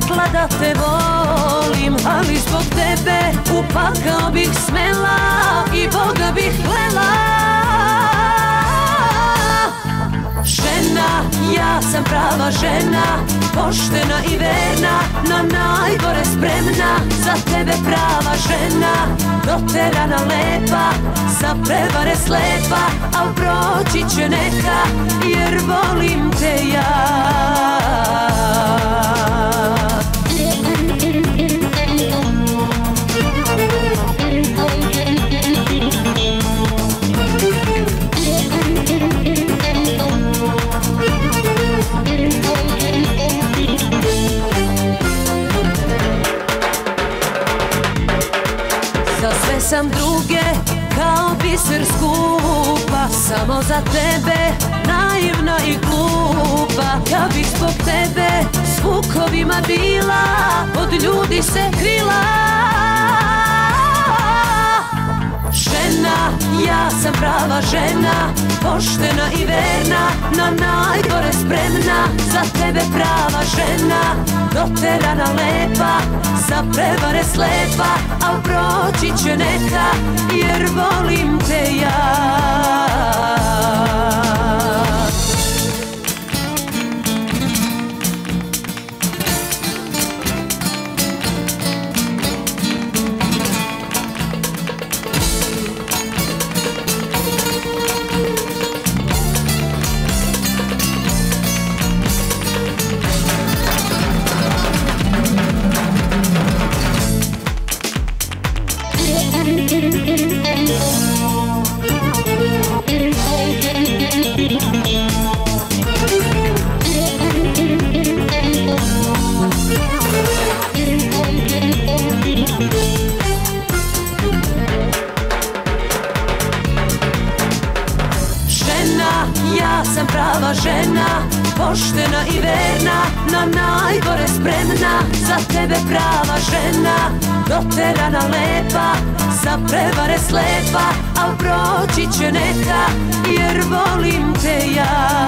rekla da te volim, ali zbog tebe u pakao bih smela i Boga bih klela. Žena, ja sam prava žena, poštena i verna, na najgore spremna, za tebe prava žena, doterana lepa, za prevare slepa, al proći će neka, jer volim te ja. Za sve sam druge kao biser skupa, samo za tebe naivna i glupa. Ja bih zbog tebe s vukovima bila, od ljudi se krila. Žena, ja sam prava žena, poštena i verna, na najgore spremna, za tebe prava žena, doterana lepa, za prevare slepa, al proći će neka, jer volim te ja. Ja sam prava žena, poštena i verna, na najgore spremna, za tebe prava žena, doterana lepa, za prevare slepa, al proći će neka, jer volim te ja.